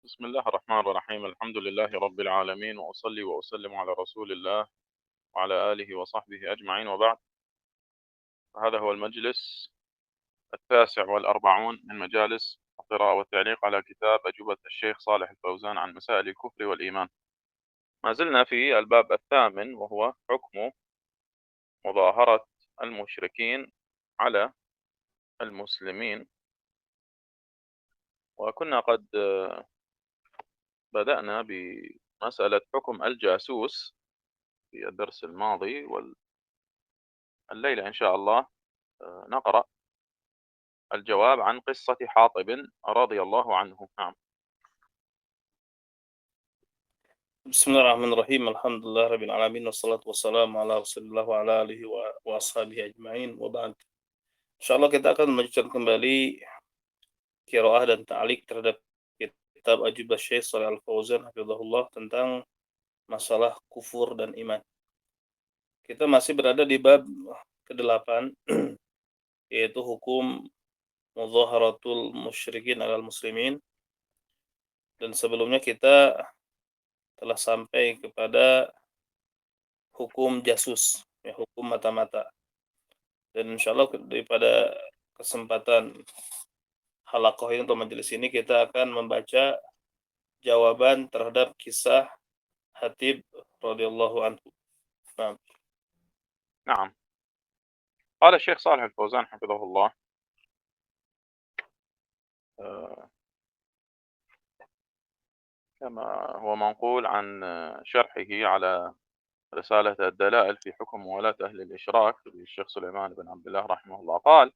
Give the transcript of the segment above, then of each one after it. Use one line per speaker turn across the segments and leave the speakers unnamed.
بسم الله الرحمن الرحيم. الحمد لله رب العالمين، وأصلي وأسلم على رسول الله وعلى آله وصحبه أجمعين، وبعد. هذا هو المجلس 49 من مجالس القراءة والتعليق على كتاب أجوبة الشيخ صالح الفوزان عن مسائل الكفر والإيمان. ما زلنا في الباب الثامن، وهو حكم مظاهرة المشركين على المسلمين. وكنا قد بدأنا بمسألة حكم الجاسوس في الدرس الماضي، والليلة إن شاء الله نقرأ الجواب عن قصة حاطب رضي الله عنه. نعم.
بسم الله الرحمن الرحيم. الحمد لله رب العالمين والصلاة والسلام على رسول الله وعلى alihi wa ashabihi ajma'in wa ba'd. Insyaallah kita akan melanjutkan kembali qiraah dan ta'liq terhadap kitab Ajubah Syekh Shalih Al-Fauzan hafizahullah tentang masalah kufur dan iman. Kita masih berada di bab ke-8 yaitu hukum mudhaharatul musyrikin alal muslimin, dan sebelumnya kita telah sampai kepada hukum jasus, ya, hukum mata-mata. Dan insyaallah daripada kesempatan halaqah ini atau majelis ini kita akan membaca jawaban terhadap kisah Hatib radhiyallahu anhu. Nah,
نعم. قال الشيخ صالح الفوزان حفظه الله: كما هو منقول عن شرحه على رسالة الدلائل في حكم موالاة أهل الإشراك للشيخ سليمان بن عبد الله رحمه الله،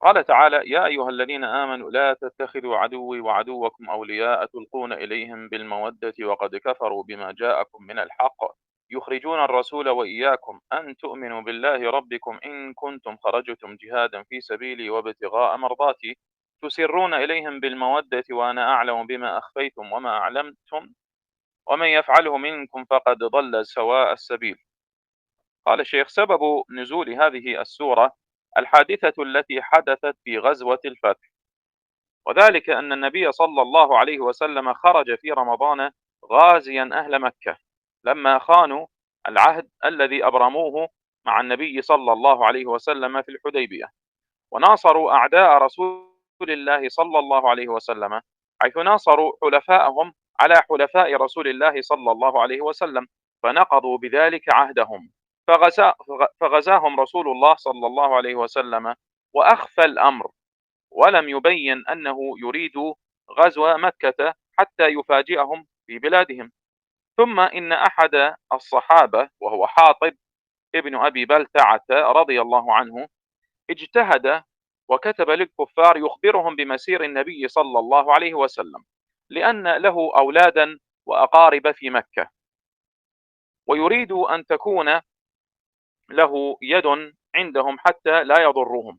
قال تعالى: يا أيها الذين آمنوا لا تتخذوا عدوي وعدوكم أولياء تلقون إليهم بالمودة وقد كفروا بما جاءكم من الحق يخرجون الرسول وإياكم أن تؤمنوا بالله ربكم إن كنتم خرجتم جهادا في سبيلي وابتغاء مرضاتي تسرون إليهم بالمودة وأنا أعلم بما أخفيتم وما أعلمتم ومن يفعله منكم فقد ضل سواء السبيل. قال الشيخ: سبب نزول هذه السورة الحادثة التي حدثت في غزوة الفتح، وذلك أن النبي صلى الله عليه وسلم خرج في رمضان غازيا أهل مكة لما خانوا العهد الذي أبرموه مع النبي صلى الله عليه وسلم في الحديبية، وناصروا أعداء رسول الله صلى الله عليه وسلم، حيث ناصروا حلفاءهم على حلفاء رسول الله صلى الله عليه وسلم، فنقضوا بذلك عهدهم، فغزاهم رسول الله صلى الله عليه وسلم وأخفى الأمر، ولم يبين أنه يريد غزو مكة حتى يفاجئهم في بلادهم. ثم إن أحد الصحابة وهو حاطب ابن أبي بلتعة رضي الله عنه اجتهد وكتب للكفار يخبرهم بمسير النبي صلى الله عليه وسلم، لأن له أولادا وأقارب في مكة، ويريد أن تكون له يد عندهم حتى لا يضرهم،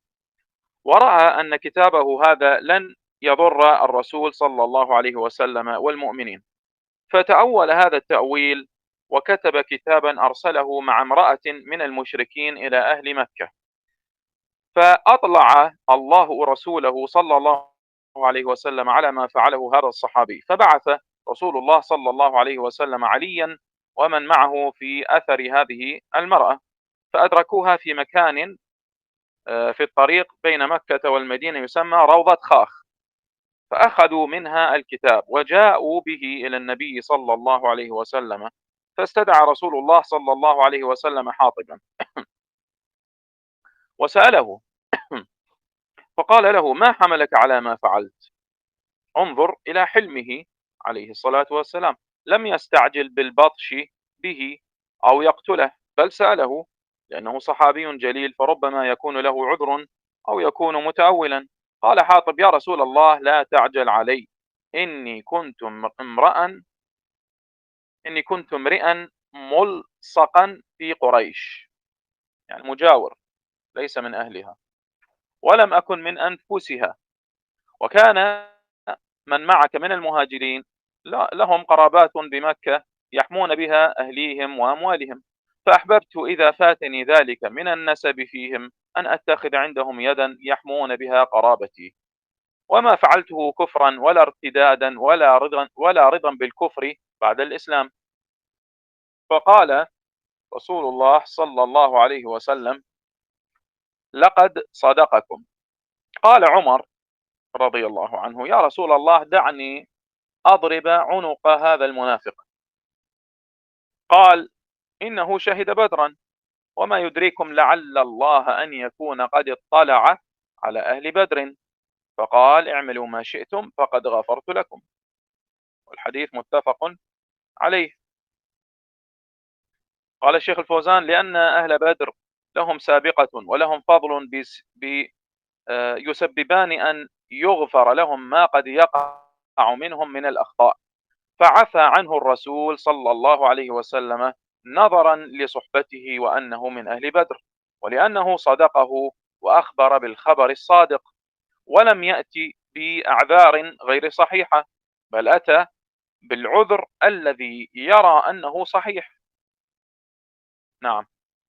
ورأى أن كتابه هذا لن يضر الرسول صلى الله عليه وسلم والمؤمنين، فتأول هذا التأويل وكتب كتابا أرسله مع امرأة من المشركين إلى أهل مكة، فأطلع الله رسوله صلى الله عليه وسلم على ما فعله هذا الصحابي، فبعث رسول الله صلى الله عليه وسلم عليا ومن معه في أثر هذه المرأة، فأدركوها في مكان في الطريق بين مكة والمدينة يسمى روضة خاخ، فأخذوا منها الكتاب وجاءوا به إلى النبي صلى الله عليه وسلم، فاستدعى رسول الله صلى الله عليه وسلم حاطبا وسأله فقال له: ما حملك على ما فعلت؟ انظر إلى حلمه عليه الصلاة والسلام، لم يستعجل بالبطش به أو يقتله، بل سأله لأنه صحابي جليل، فربما يكون له عذر أو يكون متأولا. قال حاطب: يا رسول الله لا تعجل علي، إني كنت امرئا ملصقا في قريش، يعني مجاور ليس من أهلها، ولم أكن من أنفسها، وكان من معك من المهاجرين لهم قرابات بمكة يحمون بها أهليهم وأموالهم، فأحببت إذا فاتني ذلك من النسب فيهم أن أتخذ عندهم يدا يحمون بها قرابتي. وما فعلته كفرا ولا ارتدادا ولا رضا بالكفر بعد الإسلام. فقال رسول الله صلى الله عليه وسلم: لقد صدقكم. قال عمر رضي الله عنه: يا رسول الله دعني أضرب عنق هذا المنافق. قال: إنه شهد بدرا، وما يدريكم لعل الله أن يكون قد اطلع على أهل بدر. فقال: اعملوا ما شئتم فقد غفرت لكم. والحديث متفق عليه. قال الشيخ الفوزان: لأن أهل بدر لهم سابقة ولهم فضل يسببان أن يغفر لهم ما قد يقع منهم من الأخطاء، فعفى عنه الرسول صلى الله عليه وسلم نظرا لصحبته وأنه من أهل بدر، ولأنه صدقه وأخبر بالخبر الصادق، ولم يأتي بأعذار غير صحيحة، بل أتى بالعذر الذي يرى أنه صحيح. نعم،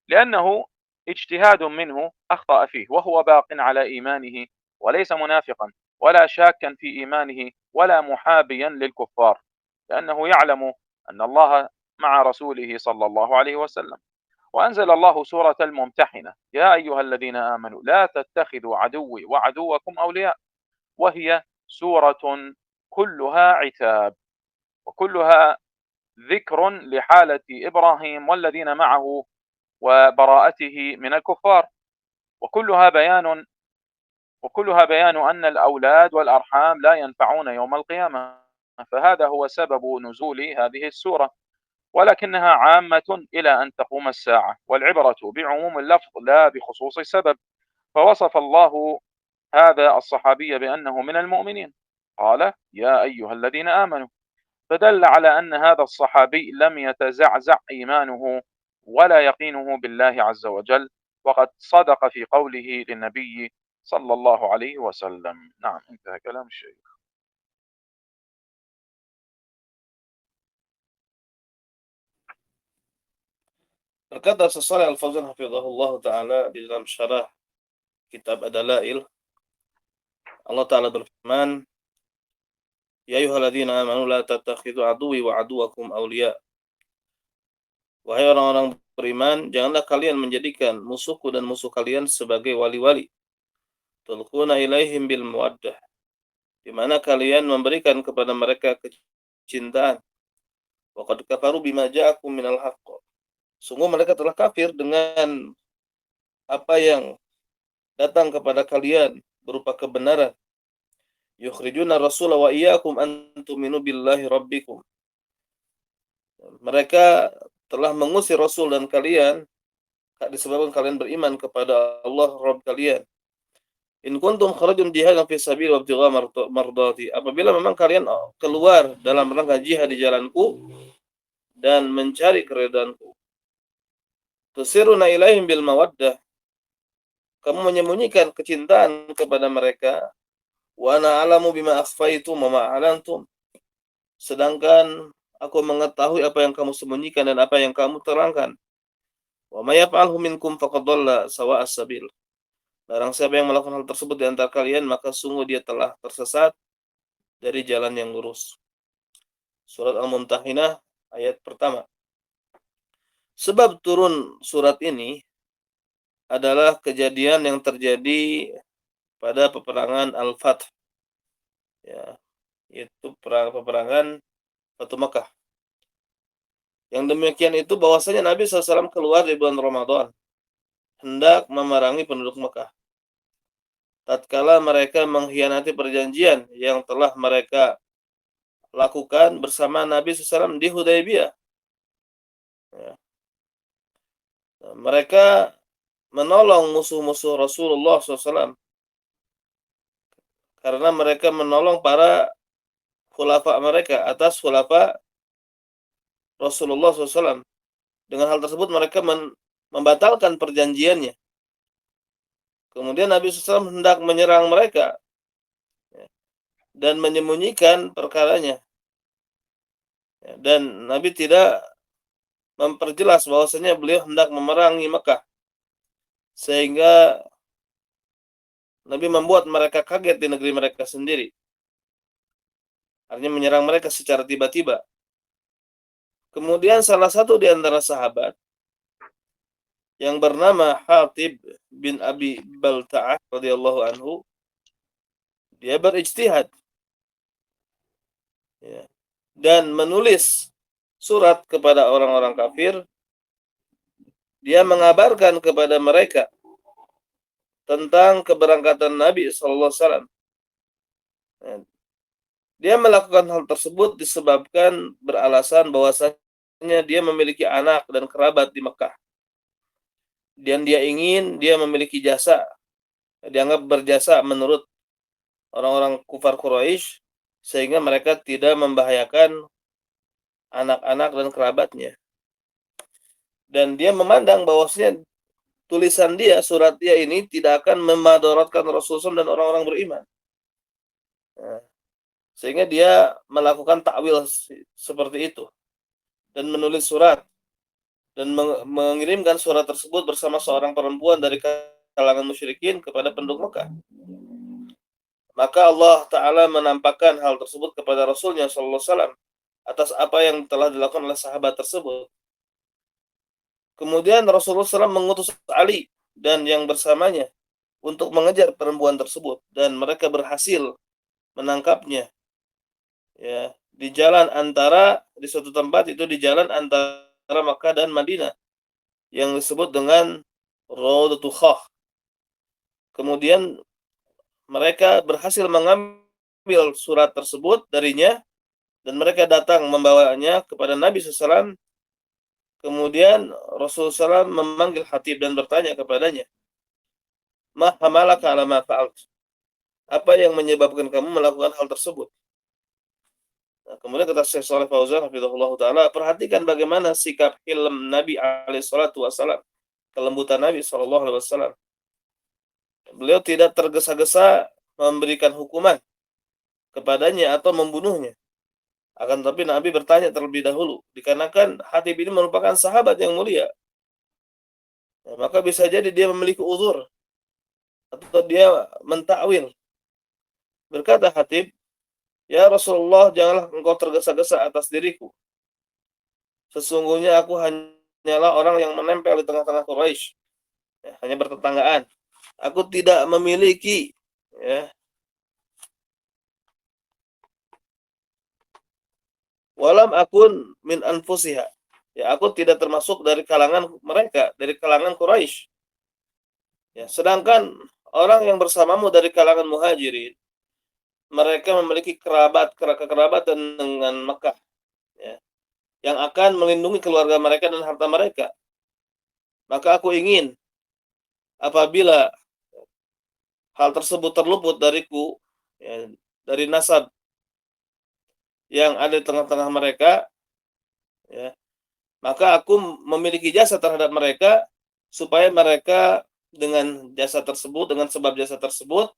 لأنه اجتهاد منه أخطأ فيه، وهو باق على إيمانه، وليس منافقا ولا شاكا في إيمانه ولا محابيا للكفار، لأنه يعلم أن الله مع رسوله صلى الله عليه وسلم. وأنزل الله سورة الممتحنة: يا أيها الذين آمنوا لا تتخذوا عدوي وعدوكم أولياء، وهي سورة كلها عتاب، وكلها ذكر لحالة إبراهيم والذين معه وبراءته من الكفار، وكلها بيان أن الأولاد والأرحام لا ينفعون يوم القيامة، فهذا هو سبب نزول هذه السورة، ولكنها عامة إلى أن تقوم الساعة، والعبرة بعموم اللفظ لا بخصوص السبب. فوصف الله هذا الصحابي بأنه من المؤمنين، قال: يا أيها الذين آمنوا، فدل على أن هذا الصحابي لم يتزعزع إيمانه ولا يقينه بالله عز وجل، وقد صدق في قوله للنبي صلى الله عليه وسلم. نعم، انتهى كلام الشيخ.
Berkata Shalih Al-Fauzan hafizahullah taala di dalam syarah kitab Ad-Dalail, Allah taala berfirman, ya ayyuhalladzina amanu la tattakhidhu aduwwi wa aduwwakum awliya. Wahai orang-orang beriman, janganlah kalian menjadikan musuhku dan musuh kalian sebagai wali-wali. Tulquna ilaihim bil mawaddah, di mana kalian memberikan kepada mereka kecintaan. Wa qad kafaru bima ja'akum minal haqq. Sungguh mereka telah kafir dengan apa yang datang kepada kalian berupa kebenaran. Yukhrijuna rasula wa iyyakum an tu'minu billahi rabbikum. Mereka telah mengusir Rasul dan kalian disebabkan kalian beriman kepada Allah Rabb kalian. In kuntum kharajun jihadan fi sabil wa ibtigha mardati. Apabila memang kalian keluar dalam rangka jihad di jalanku dan mencari keridhaanku. Tusiruna ilaihim bil mawaddah. Kamu menyembunyikan kecintaan kepada mereka. Wa ana a'lamu bima akhfaytum wa ma a'lantum. Sedangkan aku mengetahui apa yang kamu sembunyikan dan apa yang kamu terangkan. Wa may yaf'alhu minkum faqad dhalla sawa'as sabil. Barang siapa yang melakukan hal tersebut di antara kalian, maka sungguh dia telah tersesat dari jalan yang lurus. Surat Al-Mumtahinah ayat pertama. Sebab turun surat ini adalah kejadian yang terjadi pada peperangan Al-Fath, ya, yaitu peperangan Fatu Makkah. Yang demikian itu bahwasanya Nabi SAW keluar di bulan Ramadan hendak memerangi penduduk Mekah. Tatkala mereka mengkhianati perjanjian yang telah mereka lakukan bersama Nabi SAW di Hudaybiyah. Ya. Mereka menolong musuh-musuh Rasulullah SAW karena mereka menolong para khulafa mereka atas khulafa Rasulullah SAW. Dengan hal tersebut mereka membatalkan perjanjiannya. Kemudian Nabi SAW hendak menyerang mereka dan menyembunyikan perkaranya. Dan Nabi tidak memperjelas bahwasanya beliau hendak memerangi Mekah, sehingga Nabi membuat mereka kaget di negeri mereka sendiri. Artinya menyerang mereka secara tiba-tiba. Kemudian salah satu di antara sahabat yang bernama Hatib bin Abi Balta'ah radhiyallahu anhu, dia berijtihad, ya, dan menulis surat kepada orang-orang kafir. Dia mengabarkan kepada mereka tentang keberangkatan Nabi SAW. Dia melakukan hal tersebut disebabkan beralasan bahwasanya dia memiliki anak dan kerabat di Mekah. Dan dia memiliki jasa, dianggap berjasa menurut orang-orang kufar Quraisy, sehingga mereka tidak membahayakan anak-anak dan kerabatnya. Dan dia memandang bahwasanya tulisan dia, surat dia ini tidak akan memadaratkan Rasulullah dan orang-orang beriman. Nah, sehingga dia melakukan takwil seperti itu dan menulis surat dan mengirimkan surat tersebut bersama seorang perempuan dari kalangan musyrikin kepada penduduk Mekah. Maka Allah Ta'ala menampakkan hal tersebut kepada Rasulnya SAW atas apa yang telah dilakukan oleh sahabat tersebut. Kemudian Rasulullah SAW mengutus Ali dan yang bersamanya untuk mengejar perempuan tersebut, dan mereka berhasil menangkapnya, ya, di jalan antara, di suatu tempat itu di jalan antara Makkah dan Madinah yang disebut dengan Raudatul Khah. Kemudian mereka berhasil mengambil surat tersebut darinya dan mereka datang membawanya kepada Nabi SAW. Kemudian Rasulullah SAW memanggil Hatib dan bertanya kepadanya, "Ma hamalaka ala ma fa'alt?" Apa yang menyebabkan kamu melakukan hal tersebut? Nah, kemudian kata Syekh Shalih Fauzan hafizahullah taala, perhatikan bagaimana sikap hilm Nabi alaihi salatu wasallam, kelembutan Nabi sallallahu alaihi wasallam. Beliau tidak tergesa-gesa memberikan hukuman kepadanya atau membunuhnya. Akan tetapi Nabi bertanya terlebih dahulu, dikarenakan Hatib ini merupakan sahabat yang mulia. Nah, maka bisa jadi dia memiliki uzur atau dia mentakwil. Berkata Hatib, "Ya Rasulullah, janganlah engkau tergesa-gesa atas diriku. Sesungguhnya aku hanyalah orang yang menempel di tengah-tengah Quraisy, ya, hanya bertetanggaan. Aku tidak memiliki, ya, walam akun min anfusiha. Ya, aku tidak termasuk dari kalangan mereka, dari kalangan Quraisy. Ya, sedangkan orang yang bersamamu dari kalangan Muhajirin, mereka memiliki kekerabatan dengan Mekah, ya, yang akan melindungi keluarga mereka dan harta mereka. Maka aku ingin apabila hal tersebut terluput dariku, ya, dari nasab yang ada di tengah-tengah mereka, ya, maka aku memiliki jasa terhadap mereka supaya mereka dengan jasa tersebut, dengan sebab jasa tersebut,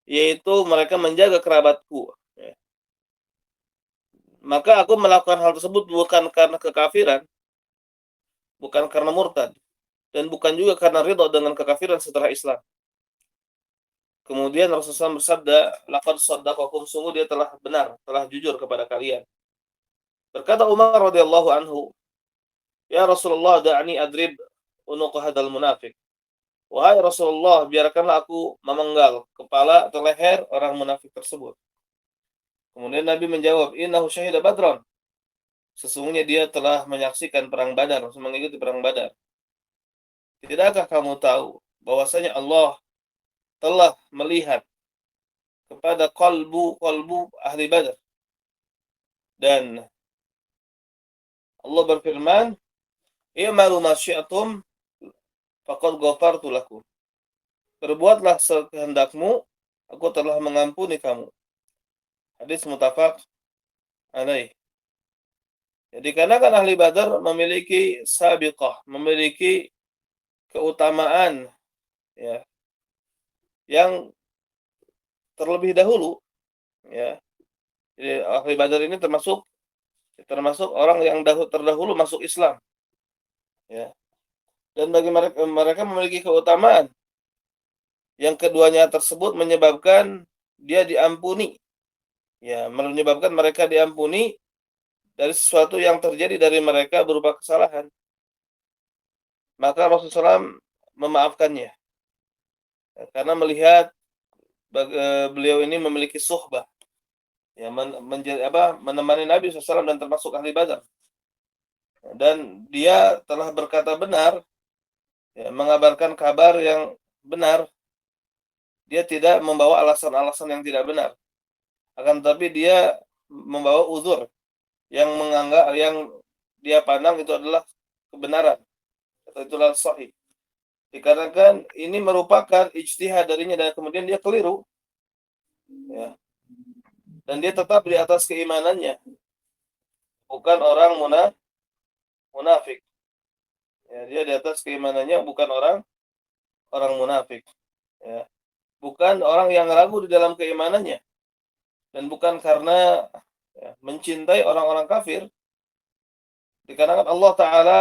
yaitu mereka menjaga kerabatku, ya. Maka aku melakukan hal tersebut bukan karena kekafiran, bukan karena murtad, dan bukan juga karena ridha dengan kekafiran setelah Islam." Kemudian Rasulullah SAW bersabda, "Laqad shaddaqakum, sungguh dia telah benar, telah jujur kepada kalian." Berkata Umar radhiyallahu anhu, "Ya Rasulullah, da'ani adrib unuq hadal munafik." Wahai Rasulullah, biarkanlah aku memenggal kepala atau leher orang munafik tersebut. Kemudian Nabi menjawab, "Innahu syahida badran." Sesungguhnya dia telah menyaksikan perang Badar, mengikuti perang Badar. Tidakkah kamu tahu bahwasanya Allah telah melihat kepada kalbu ahli Badar, dan Allah berfirman, "I'malu ma syi'tum faqad ghafartu lakum." Berbuatlah sekehendakmu, aku telah mengampuni kamu. Hadis muttafaq alaih. Jadi karena kan ahli Badar memiliki sabiqah, memiliki keutamaan, ya, yang terlebih dahulu, ya. Jadi ahli Badar ini termasuk orang yang terdahulu masuk Islam, ya. Dan bagi mereka memiliki keutamaan yang keduanya tersebut menyebabkan dia diampuni, ya, menyebabkan mereka diampuni dari sesuatu yang terjadi dari mereka berupa kesalahan. Maka Rasulullah SAW memaafkannya, karena melihat beliau ini memiliki suhbah, ya, menemani Nabi SAW dan termasuk ahli Badar, dan dia telah berkata benar, ya, mengabarkan kabar yang benar. Dia tidak membawa alasan-alasan yang tidak benar, akan tetapi dia membawa uzur yang menganggap, yang dia pandang itu adalah kebenaran, atau itulah sahih. Dikarenakan ini merupakan ijtihad darinya dan kemudian dia keliru, ya, dan dia tetap di atas keimanannya, bukan orang munafik, ya, dia di atas keimanannya, bukan orang munafik, ya, bukan orang yang ragu di dalam keimanannya, dan bukan karena, ya, mencintai orang-orang kafir. Dikarenakan Allah Ta'ala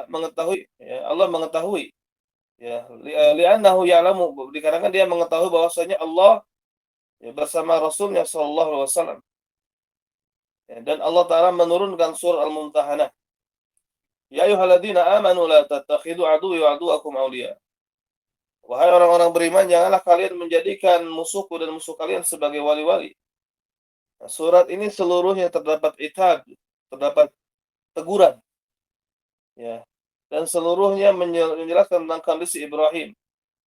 mengetahui, ya, Allah mengetahui, ya, li'annahu ya'lamu, dikarenakan dia mengetahui bahwasanya Allah, ya, bersama Rasulnya Shallallahu Alaihi Wasallam, ya, dan Allah Ta'ala menurunkan surah Al-Mumtahanah, ya ayyuhalladzina amanu la tattakhidhu aduwwi wa aduwwakum awliya. Wahai orang-orang beriman, janganlah kalian menjadikan musuhku dan musuh kalian sebagai wali-wali. Nah, surat ini seluruhnya terdapat itab, terdapat teguran, ya, dan seluruhnya menjelaskan tentang kondisi Ibrahim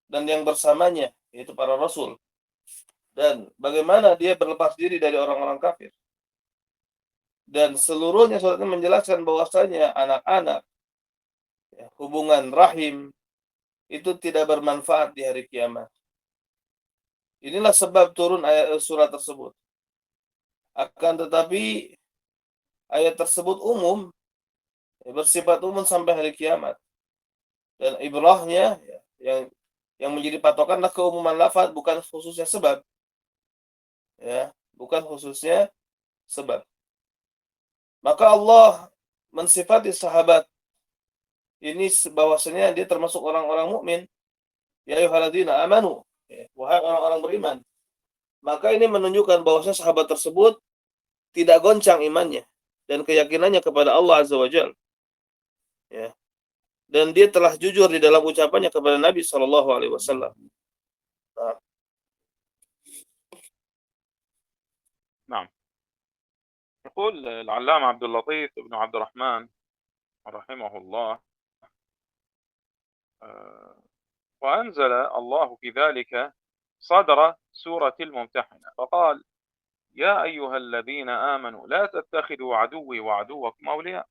dan yang bersamanya, yaitu para rasul, dan bagaimana dia berlepas diri dari orang-orang kafir. Dan seluruhnya surat ini menjelaskan bahwasanya anak-anak, ya, hubungan rahim itu tidak bermanfaat di hari kiamat. Inilah sebab turun surat tersebut. Akan tetapi ayat tersebut umum, ya, bersifat umum sampai hari kiamat. Dan ibrahnya, ya, yang menjadi patokan adalah keumuman lafaz, bukan khususnya sebab, ya, bukan khususnya sebab. Maka Allah mensifati sahabat ini bahwasanya dia termasuk orang-orang mukmin. Ya ayyuhalladzina amanu, ya, wahai orang-orang beriman. Maka ini menunjukkan bahwasanya sahabat tersebut tidak goncang imannya dan keyakinannya kepada Allah Azza wa Jalla, ya. Dan dia telah jujur di dalam ucapannya kepada Nabi Shallallahu Alaihi Wasallam.
نعم. يقول العلامة عبد اللطيف بن عبد الرحمن رحمه الله: وأنزل الله في ذلك صدر سورة الممتحنة فقال: يا أيها الذين آمنوا لا تتخذوا عدوي وعدوكم أولياء.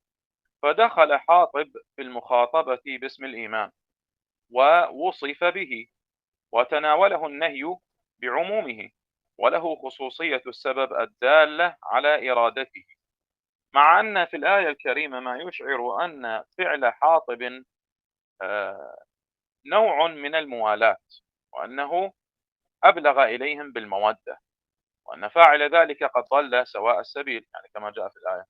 فدخل حاطب في المخاطبة باسم الإيمان ووصف به، وتناوله النهي بعمومه، وله خصوصية السبب الدالة على إرادته، مع أن في الآية الكريمة ما يشعر أن فعل حاطب نوع من الموالاة، وأنه أبلغ إليهم بالمودة، وأن فاعل ذلك قد ضل سواء السبيل، يعني كما جاء في الآية.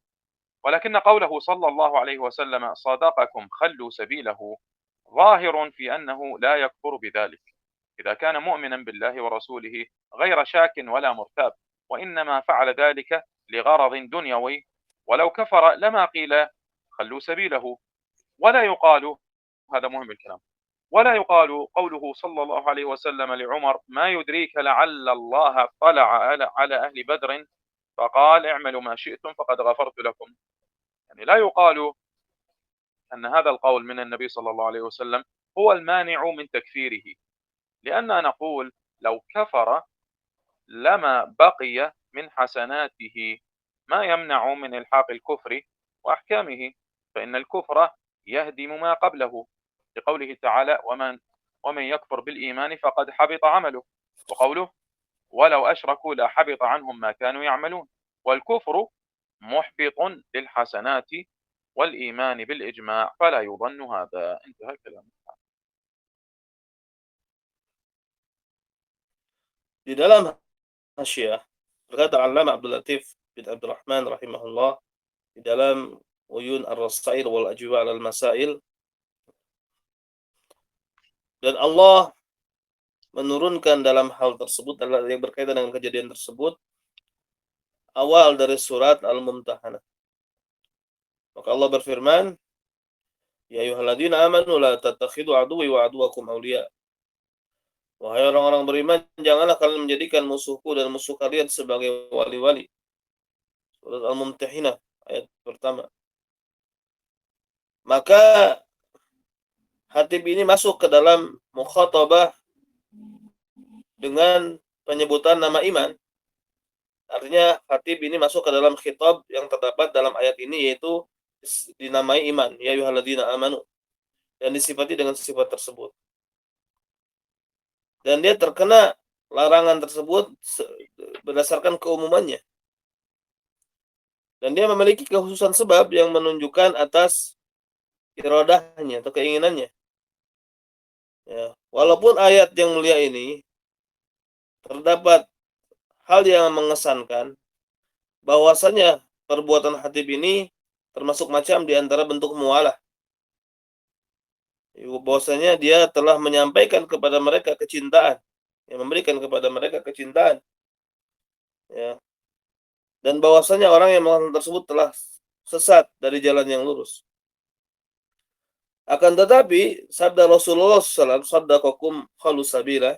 ولكن قوله صلى الله عليه وسلم: صادقكم خلوا سبيله، ظاهر في أنه لا يكفر بذلك إذا كان مؤمنا بالله ورسوله غير شاك ولا مرتاب، وإنما فعل ذلك لغرض دنيوي، ولو كفر لما قيل خلوا سبيله. ولا يقال، هذا مهم الكلام، ولا يقال قوله صلى الله عليه وسلم لعمر: ما يدريك لعل الله اطلع على أهل بدر فقال اعملوا ما شئتم فقد غفرت لكم. يعني لا يقال أن هذا القول من النبي صلى الله عليه وسلم هو المانع من تكفيره، لأننا نقول لو كفر لما بقي من حسناته ما يمنع من إلحاق الكفر وأحكامه، فإن الكفر يهدم ما قبله، لقوله تعالى: ومن يكفر بالإيمان فقد حبط عمله، وقوله: ولو أشركوا لحبط عنهم ما كانوا يعملون. والكفر محبط للحسنات والإيمان بالإجماع، فلا يظن هذا. انتهى الكلام.
Di dalam Hasyiah berkata Allamah Abdul Latif bin Abdul Rahman rahimahullah di dalam Uyun Ar-Rasail wal Ajwa' al-Masail, dan Allah menurunkan dalam hal tersebut adalah yang berkaitan dengan kejadian tersebut awal dari surat Al-Mumtahanah. Maka Allah berfirman, ya ayyuhalladzina amanu la tattakhidhu aduwwi wa aduwwakum awliya. Wahai orang-orang beriman, janganlah kalian menjadikan musuhku dan musuh kalian sebagai wali-wali. Surat Al-Mumtahanah ayat pertama. Maka Hatib ini masuk ke dalam mukhatabah dengan penyebutan nama iman. Artinya Hatib ini masuk ke dalam khitab yang terdapat dalam ayat ini, yaitu dinamai iman, ya ayyuhalladzina amanu, dan disifati dengan sifat tersebut. Dan dia terkena larangan tersebut berdasarkan keumumannya. Dan dia memiliki kekhususan sebab yang menunjukkan atas iradahnya atau keinginannya. Ya, walaupun ayat yang mulia ini terdapat hal yang mengesankan, bahwasanya perbuatan Hatib ini termasuk macam di antara bentuk mualah. Bahwasanya dia telah menyampaikan kepada mereka kecintaan, yang memberikan kepada mereka kecintaan. Ya. Dan bahwasanya orang yang melakukan tersebut telah sesat dari jalan yang lurus. Akan tetapi sabda Rasulullah SAW, sadaqakum khalus sabila,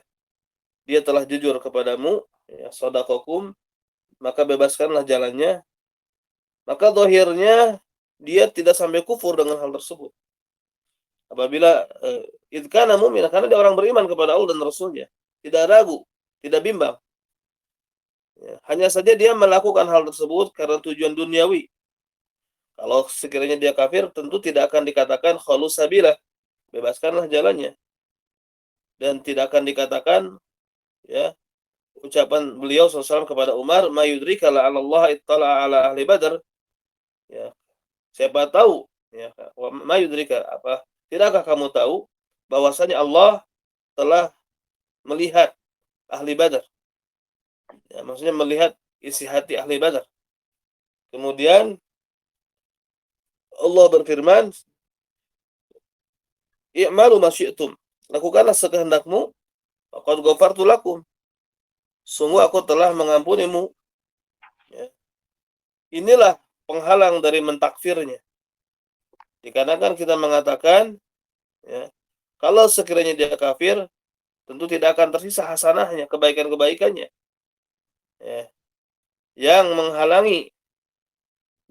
dia telah jujur kepadamu, ya, sadaqakum, maka bebaskanlah jalannya. Maka zahirnya dia tidak sampai kufur dengan hal tersebut. Apabila idkana mu'min, karena dia orang beriman kepada Allah dan Rasulnya, tidak ragu, tidak bimbang. Ya, hanya saja dia melakukan hal tersebut karena tujuan duniawi. Kalau sekiranya dia kafir, tentu tidak akan dikatakan khalus sabila, bebaskanlah jalannya. Dan tidak akan dikatakan, ya, ucapan beliau SAW kepada Umar, ma yudrika la'alallah ittala ala ahli Badar. Ya, siapa tahu, ya, ma yudrika, apa? Tidakkah kamu tahu bahwasanya Allah telah melihat ahli Badar? Ya, maksudnya melihat isi hati ahli Badar. Kemudian Allah berfirman, i'malu ma syi'tum. Lakukanlah sekehendakmu, faqad ghafartu lakum. Sungguh aku telah mengampunimu. Ya. Inilah penghalang dari mentakfirnya. Dikarenakan kita mengatakan, ya, kalau sekiranya dia kafir, tentu tidak akan tersisa hasanahnya, kebaikan-kebaikannya, ya, yang menghalangi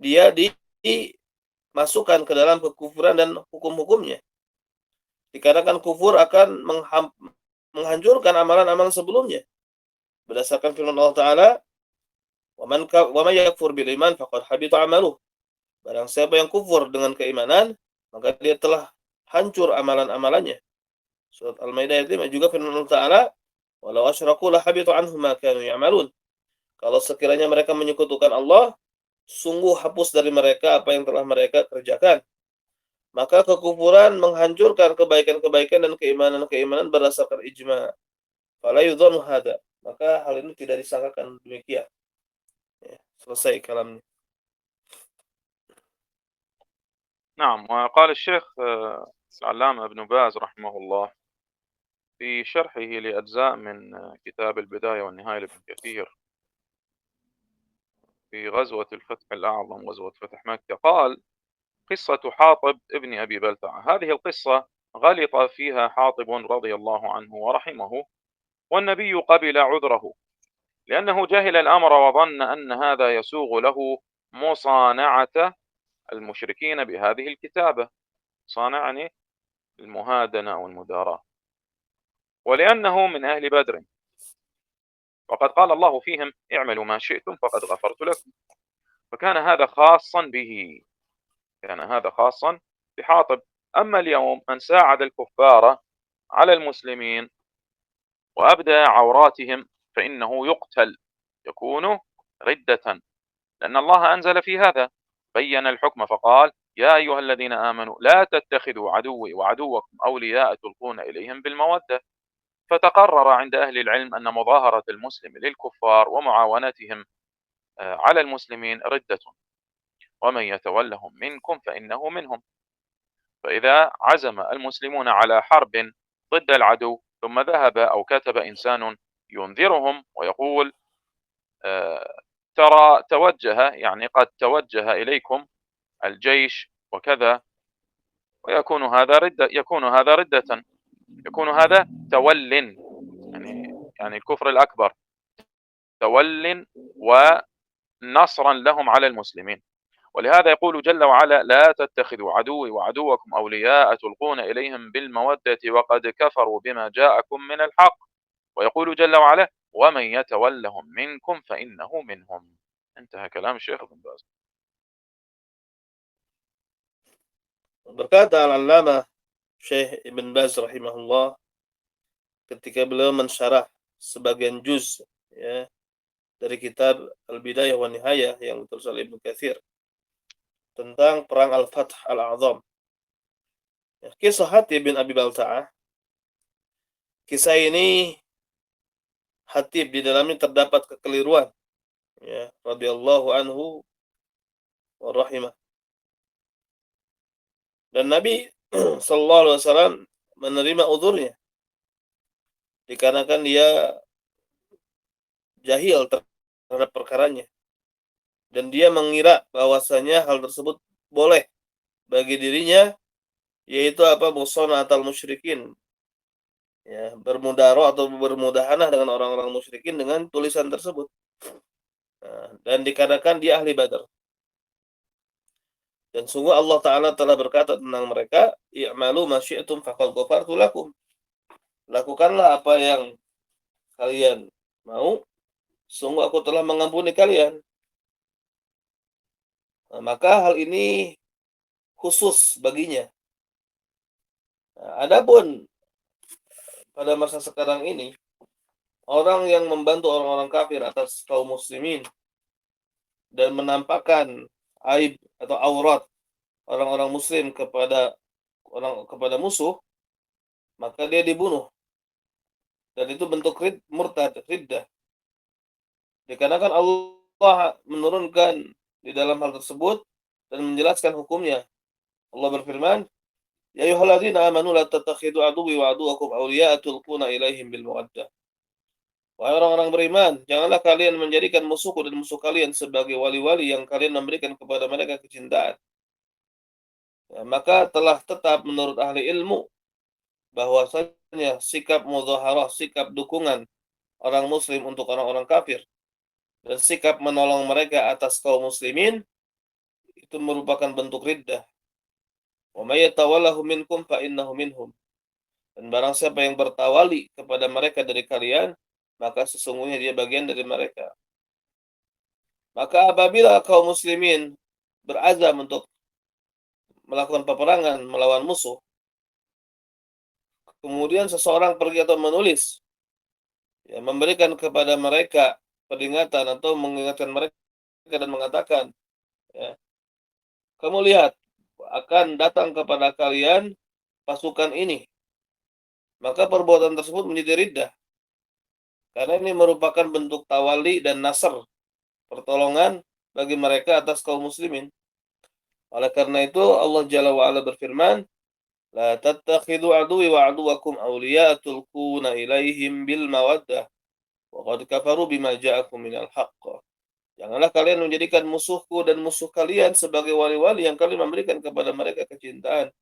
dia dimasukkan ke dalam kekufuran dan hukum-hukumnya. Dikarenakan kufur akan menghancurkan amalan-amalan sebelumnya. Berdasarkan firman Allah Ta'ala, wa man yakfur bil iman faqad habita amaluh. Barang siapa yang kufur dengan keimanan, maka dia telah hancur amalan-amalannya. Surat Al-Maidah ayat 5 juga firman Allah Ta'ala, walau asyraku la habita anhum ma kanu ya'malun. Kalau sekiranya mereka menyekutukan Allah, sungguh hapus dari mereka apa yang telah mereka kerjakan. Maka kekufuran menghancurkan kebaikan-kebaikan dan keimanan-keimanan berdasarkan ijma. Fala yudhanu hada. Maka hal ini tidak disangkakan demikian. Ya, selesai kalamnya.
نعم. وقال الشيخ العلامة ابن باز رحمه الله في شرحه لأجزاء من كتاب البداية والنهاية لابن كثير في غزوة الفتح الأعظم، غزوة فتح مكة، قال: قصة حاطب ابن أبي بلتعة. هذه القصة غلط فيها حاطب رضي الله عنه ورحمه، والنبي قبل عذره، لأنه جهل الأمر وظن أن هذا يسوغ له مصانعة المشركين بهذه الكتابة، صانعني المهادنة أو المداراة، ولأنه من أهل بدر، وقد قال الله فيهم: اعملوا ما شئتم فقد غفرت لكم. فكان هذا خاصا به، كان هذا خاصا بحاطب. أما اليوم من ساعد الكفار على المسلمين وأبدى عوراتهم فإنه يقتل، يكون ردة، لأن الله أنزل في هذا، بين الحكم فقال: يا أيها الذين آمنوا لا تتخذوا عدوي وعدوكم أولياء تلقون إليهم بالمودة. فتقرر عند أهل العلم أن مظاهرة المسلم للكفار ومعاونتهم على المسلمين ردة، ومن يتولهم منكم فإنه منهم. فإذا عزم المسلمون على حرب ضد العدو ثم ذهب أو كتب إنسان ينذرهم ويقول ترى توجه، يعني قد توجه إليكم الجيش وكذا، ويكون هذا ردة، يكون هذا تول، يعني الكفر الأكبر، تول ونصرا لهم على المسلمين. ولهذا يقول جل وعلا: لا تتخذوا عدوي وعدوكم أولياء تلقون إليهم بالمودة وقد كفروا بما جاءكم من الحق. ويقول جل وعلا: ومن يتولهم منكم فإنه منهم. انتهى كلام الشيخ ابن باز.
Berkata Al-Allamah Syekh Ibn Baz rahimahullah ketika beliau mensyarah sebagian juz ya dari kitab Al-Bidayah wa Nihayah yang ditulis oleh Ibnu Katsir tentang perang Al-Fath Al-A'zam. Ya, kisah Hatib bin Abi Balta'ah, kisah ini Hatib di dalamnya terdapat kekeliruan ya radhiyallahu anhu wa rahimah. Dan Nabi sallallahu alaihi wasallam menerima uzurnya dikarenakan dia jahil terhadap perkaranya dan dia mengira bahwasanya hal tersebut boleh bagi dirinya, yaitu apa, musanatal musyrikin ya, bermudaroh atau bermudahanah dengan orang-orang musyrikin dengan tulisan tersebut. Nah, dan dikarenakan dia ahli Badar. Dan sungguh Allah Ta'ala telah berkata tentang mereka, i'malu ma syi'tum faqad ghafartu lakum. Lakukanlah apa yang kalian mau, sungguh aku telah mengampuni kalian. Nah, maka hal ini khusus baginya. Nah, adapun pada masa sekarang ini, orang yang membantu orang-orang kafir atas kaum muslimin dan menampakkan aib atau aurat orang-orang muslim kepada musuh, maka dia dibunuh. Dan itu bentuk murtad, riddah. Dikarenakan Allah menurunkan di dalam hal tersebut dan menjelaskan hukumnya. Allah berfirman, ya ayyuhalladzina amanu la tattakhidhu aduwwi wa aduwwakum awliya'a tulquna ilaihim bil mawaddah. Wahai orang-orang beriman, janganlah kalian menjadikan musuhku dan musuh kalian sebagai wali-wali yang kalian memberikan kepada mereka kecintaan. Ya, maka telah tetap menurut ahli ilmu bahwasanya sikap mudzaharah, sikap dukungan orang muslim untuk orang-orang kafir dan sikap menolong mereka atas kaum muslimin itu merupakan bentuk riddah. Wa may yatawallahu minkum fa innahu minhum. Dan barang siapa yang bertawali kepada mereka dari kalian, maka sesungguhnya dia bagian dari mereka. Maka apabila kaum muslimin berazam untuk melakukan peperangan melawan musuh, kemudian seseorang pergi atau menulis, ya, memberikan kepada mereka peringatan atau mengingatkan mereka dan mengatakan, ya, kamu lihat akan datang kepada kalian pasukan ini, maka perbuatan tersebut menjadi riddah. Karena ini merupakan bentuk tawali dan nasr, pertolongan bagi mereka atas kaum muslimin. Oleh karena itu Allah Jalla wa'ala berfirman, la tattakhidhu aduwi wa aduwakum awliya tulquna ilaihim bil mawaddah wa qad kafaru bima ja'akum minal haqq. Janganlah kalian menjadikan musuhku dan musuh kalian sebagai wali-wali yang kalian memberikan kepada mereka kecintaan.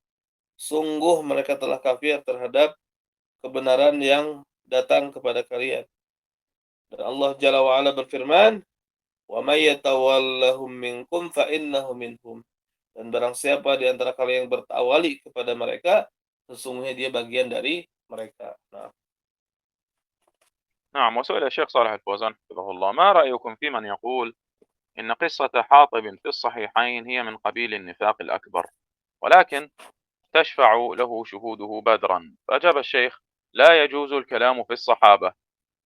Sungguh mereka telah kafir terhadap kebenaran yang datang kepada kalian. Dan Allah Jalla wa'ala berfirman, wa may yatawallahum minkum fa innahu minhum. Dan barang siapa di antara kalian yang bertawali kepada mereka, sesungguhnya dia bagian dari mereka. Nah.
نعم. وسئل الشيخ صالح الفوزان حفظه الله: ما رأيكم في من يقول إن قصة حاطب في الصحيحين هي من قبيل النفاق الأكبر، ولكن تشفع له شهوده بدرا؟ فأجاب الشيخ: لا يجوز الكلام في الصحابة،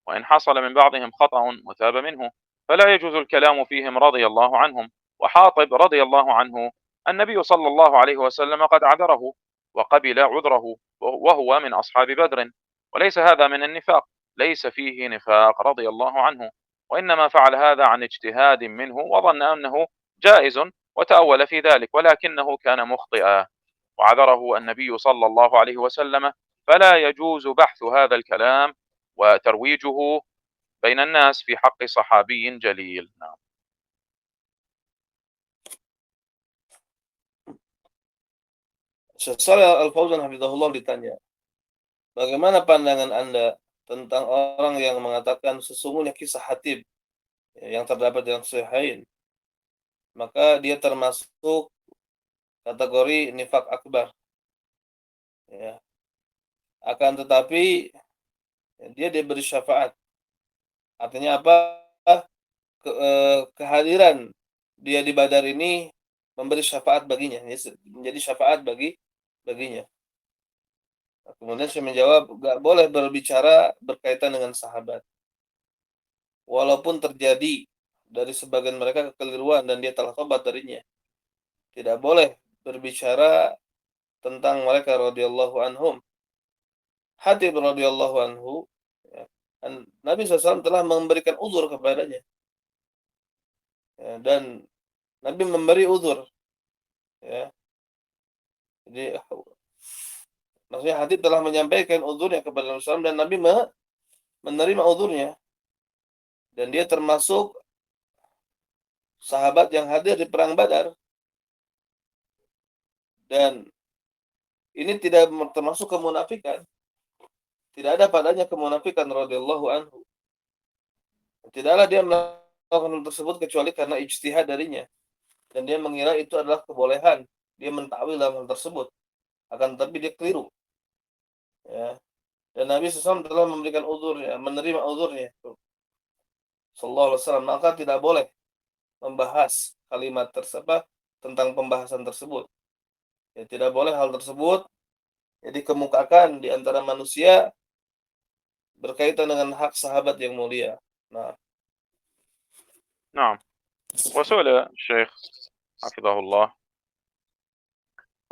وإن حصل من بعضهم خطأ متاب منه فلا يجوز الكلام فيهم رضي الله عنهم. وحاطب رضي الله عنه النبي صلى الله عليه وسلم قد عذره وقبل عذره وهو من أصحاب بدر، وليس هذا من النفاق، ليس فيه نفاق رضي الله عنه، وإنما فعل هذا عن اجتهاد منه وظن أنه جائز وتأول في ذلك، ولكنه كان مخطئا وعذره النبي صلى الله عليه وسلم فلا يجوز بحث هذا الكلام وترويجه بين الناس في حق صحابي جليل. نعم.
Syekh Shalih Al-Fauzan hafizahullah ditanya, bagaimana pandangan Anda tentang orang yang mengatakan sesungguhnya kisah Hatib yang terdapat dalam Sahihain, maka dia termasuk kategori nifak akbar, ya. Akan tetapi dia diberi syafaat. Artinya apa? Kehadiran dia di Badar ini memberi syafaat baginya, menjadi syafaat baginya. Kemudian saya menjawab, gak boleh berbicara berkaitan dengan sahabat. Walaupun terjadi dari sebagian mereka kekeliruan dan dia telah tobat darinya. Tidak boleh berbicara tentang mereka radhiyallahu anhum. Hatib radhiyallahu anhu, ya, Nabi SAW telah memberikan uzur kepadanya. Ya, dan Nabi memberi uzur. Ya. Jadi maksudnya Hatib telah menyampaikan uzurnya kepada Nabi SAW dan Nabi menerima uzurnya. Dan dia termasuk sahabat yang hadir di perang Badar. Dan ini tidak termasuk kemunafikan. Tidak ada padanya kemunafikan radhiyallahu anhu. Tidaklah dia melakukan hal tersebut kecuali karena ijtihad darinya. Dan dia mengira itu adalah kebolehan. Dia mentakwil dalam hal tersebut. Akan tetapi dia keliru. Ya. Dan Nabi SAW telah memberikan uzurnya, menerima uzurnya. Sallallahu alaihi wasallam, maka tidak boleh membahas kalimat tersebut tentang pembahasan tersebut. Ya, tidak boleh hal tersebut dikemukakan di antara manusia berkaitan dengan hak sahabat yang mulia. Nah.
نعم. وسئل الشيخ حفظه الله: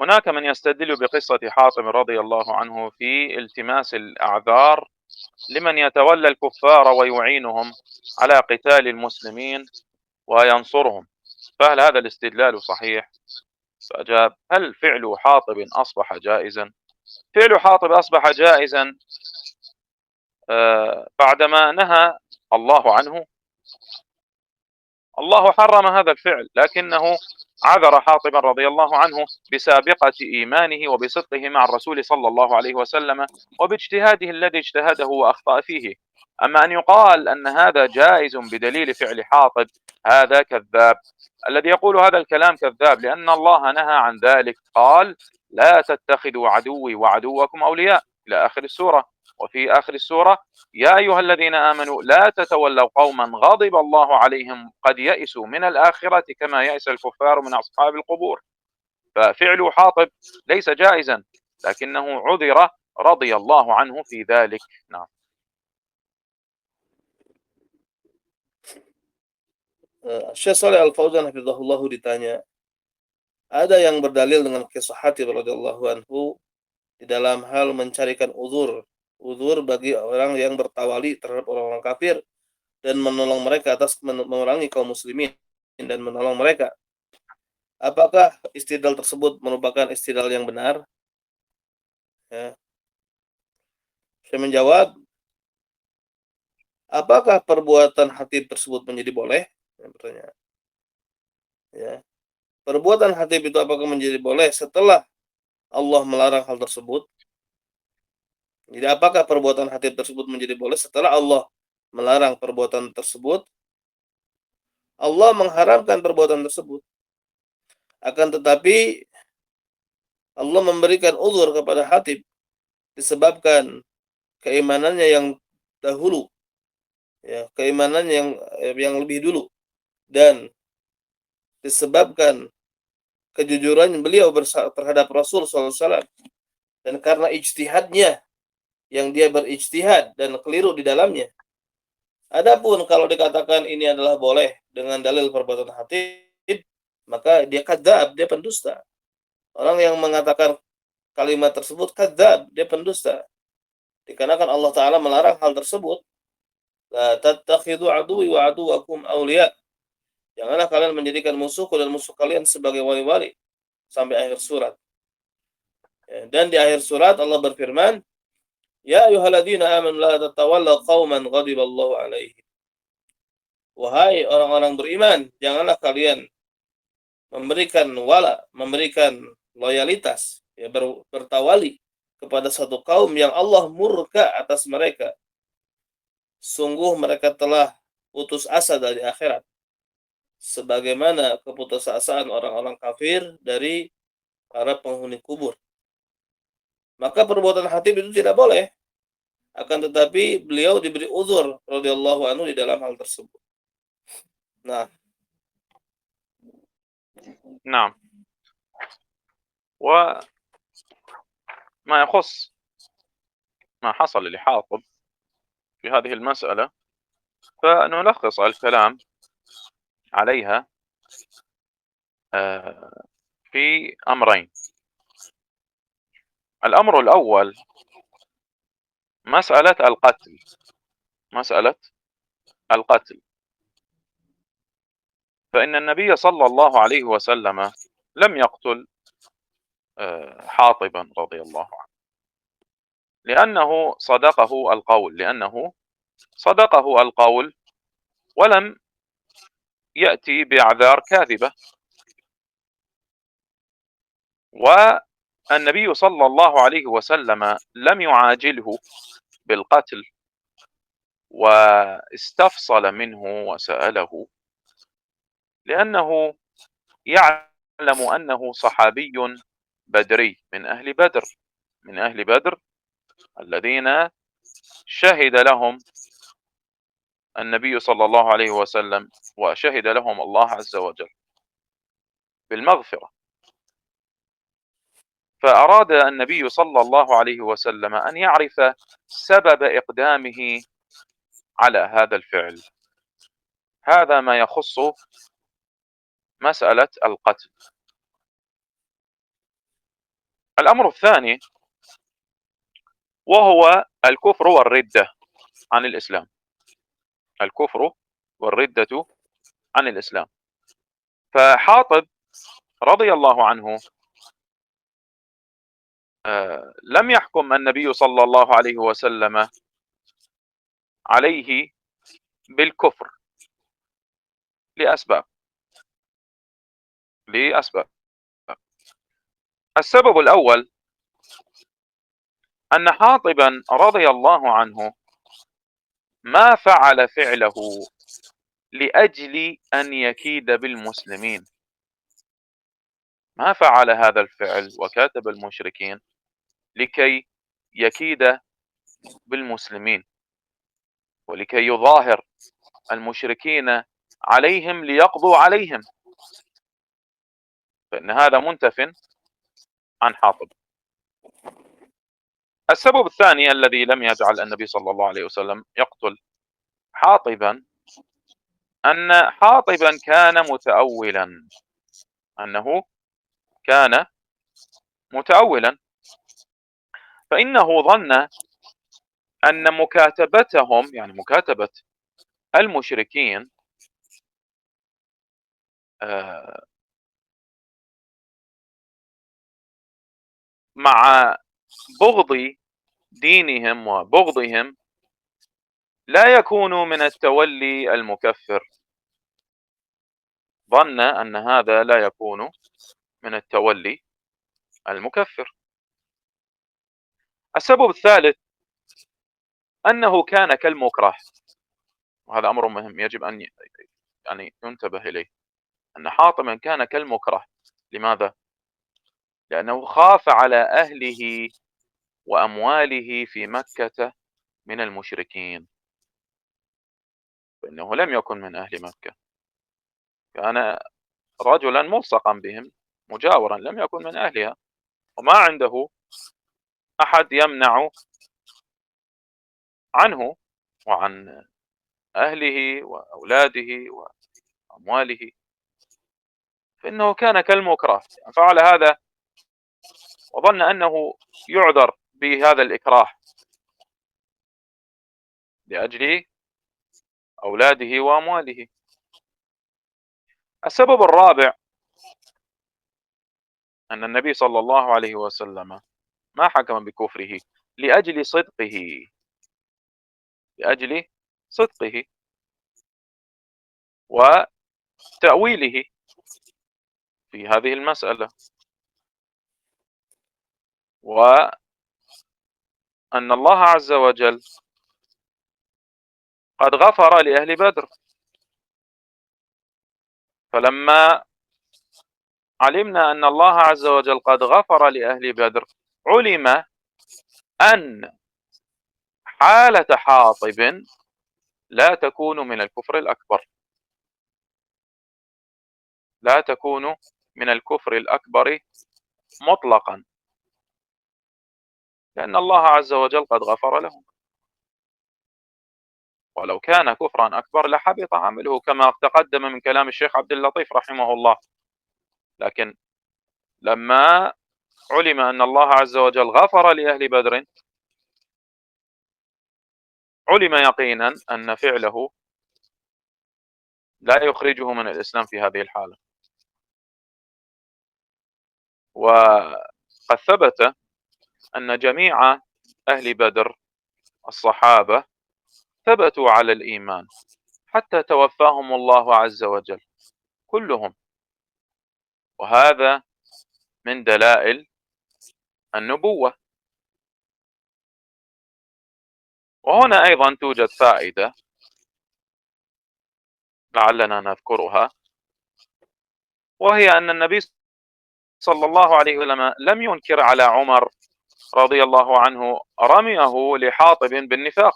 هناك من يستدل بقصة حاطب رضي الله عنه في التماس الأعذار لمن يتولى الكفار ويعينهم على قتال المسلمين وينصرهم، فهل هذا الاستدلال صحيح؟ فأجاب: هل فعل حاطب أصبح جائزا؟ فعل حاطب أصبح جائزا بعدما نهى الله عنه. الله حرم هذا الفعل، لكنه عذر حاطبا رضي الله عنه بسابقة إيمانه وبصدقه مع الرسول صلى الله عليه وسلم وباجتهاده الذي اجتهده وأخطأ فيه. أما أن يقال أن هذا جائز بدليل فعل حاطب، هذا كذاب. الذي يقول هذا الكلام كذاب، لأن الله نهى عن ذلك، قال: لا تتخذوا عدوي وعدوكم أولياء، إلى آخر السورة. وفي آخر السورة: يا أيها الذين آمنوا لا تتولوا قوما غضب الله عليهم قد يئسوا من الآخرة كما يئس الكفار من أصحاب القبور. ففعل حاطب ليس جائزا، لكنه عذر رضي الله عنه في ذلك. نعم.
Syekh Shalih Al-Fauzan hafizahullah ditanya, ada yang berdalil dengan kisah Hatib radhiyallahu anhu di dalam hal mencarikan uzur bagi orang yang bertawali terhadap orang-orang kafir dan menolong mereka atas memerangi kaum muslimin dan menolong mereka. Apakah istidlal tersebut merupakan istidlal yang benar? Ya. Saya menjawab, apakah perbuatan Hatib tersebut menjadi boleh? Pertanyaan. Ya. Perbuatan Hatib itu apakah menjadi boleh setelah Allah melarang hal tersebut? Jadi apakah perbuatan Hatib tersebut menjadi boleh setelah Allah melarang perbuatan tersebut? Allah mengharamkan perbuatan tersebut. Akan tetapi Allah memberikan uzur kepada Hatib disebabkan keimanannya yang dahulu, ya, keimanannya yang lebih dulu, dan disebabkan kejujuran beliau terhadap Rasul SAW, dan karena ijtihadnya yang dia berijtihad dan keliru di dalamnya. Adapun kalau dikatakan ini adalah boleh dengan dalil perbuatan Hatib, maka dia kadzab, dia pendusta. Orang yang mengatakan kalimat tersebut kadzab, dia pendusta. Dikarenakan Allah Ta'ala melarang hal tersebut. La tattakhidhu aduwi wa aduwakum awliya. Janganlah kalian menjadikan musuhku dan musuh kalian sebagai wali-wali. Sampai akhir surat. Dan di akhir surat Allah berfirman, Ya ayyuhalladzina amanu la tatawallaw qauman ghadiballahu alaihim. Wahai orang-orang beriman, janganlah kalian memberikan loyalitas, ya, bertawali kepada satu kaum yang Allah murka atas mereka. Sungguh mereka telah putus asa dari akhirat, sebagaimana keputusasaan orang-orang kafir dari para penghuni kubur. Maka perbuatan Hatib itu tidak boleh, akan tetapi beliau diberi uzur radhiyallahu anhu di dalam hal tersebut. Nah,
نعم. وما يخص ما حصل لحاطب في هذه المسألة فنلخص الكلام عليها في أمرين. الأمر الأول مسألة القتل. فإن النبي صلى الله عليه وسلم لم يقتل حاطبا رضي الله عنه، لأنه صدقه القول ولم يأتي بأعذار كاذبة. والنبي صلى الله عليه وسلم لم يعاجله بالقتل واستفصل منه وسأله، لأنه يعلم أنه صحابي بدري من أهل بدر الذين شهد لهم النبي صلى الله عليه وسلم وشهد لهم الله عز وجل بالمغفرة. فأراد النبي صلى الله عليه وسلم أن يعرف سبب إقدامه على هذا الفعل. هذا ما يخص مسألة القتل. الأمر الثاني وهو الكفر والردة عن الإسلام. الكفر والردة عن الإسلام. فحاطب رضي الله عنه لم يحكم النبي صلى الله عليه وسلم عليه بالكفر لأسباب. السبب الأول أن حاطبا رضي الله عنه ما فعل فعله لأجل أن يكيد بالمسلمين، ما فعل هذا الفعل وكاتب المشركين لكي يكيد بالمسلمين ولكي يظاهر المشركين عليهم ليقضوا عليهم، فإن هذا منتف عن حاطب. السبب الثاني الذي لم يجعل النبي صلى الله عليه وسلم يقتل حاطبا أن حاطبا كان متأولا، أنه كان متأولا، فإنه ظن أن مكاتبتهم، يعني مكاتبة المشركين مع بغض دينهم وبغضهم لا يكون من التولي المكفر. ظن أن هذا لا يكون من التولي المكفر. السبب الثالث أنه كان كالمكره، وهذا أمر مهم يجب أن يعني ينتبه إليه، أن حاطبا كان كالمكره. لماذا؟ لأنه خاف على أهله وأمواله في مكة من المشركين، فإنه لم يكن من أهل مكة، كان رجلا ملصقا بهم مجاورا، لم يكن من أهلها، وما عنده أحد يمنع عنه وعن أهله وأولاده وأمواله، فإنه كان كالمكره. فعل هذا وظن أنه يعذر بهذا الإكراه لأجل أولاده وأمواله. السبب الرابع أن النبي صلى الله عليه وسلم ما حكم بكفره لأجل صدقه، لأجل صدقه وتأويله في هذه المسألة، وأن الله عز وجل قد غفر لأهل بدر. فلما علمنا أن الله عز وجل قد غفر لأهل بدر، علم أن حالة حاطب لا تكون من الكفر الأكبر، لا تكون من الكفر الأكبر مطلقا، لأن الله عز وجل قد غفر لهم. ولو كان كفرا أكبر لحبط عمله كما تقدم من كلام الشيخ عبد اللطيف رحمه الله. لكن لما علم أن الله عز وجل غفر لأهل بدر، علم يقينا أن فعله لا يخرجه من الإسلام في هذه الحالة. وقد ثبت أن جميع أهل بدر الصحابة ثبتوا على الإيمان حتى توفاهم الله عز وجل كلهم، وهذا من دلائل النبوة. وهنا أيضا توجد فائدة لعلنا نذكرها، وهي أن النبي صلى الله عليه وسلم لم ينكر على عمر رضي الله عنه رميه لحاطب بالنفاق،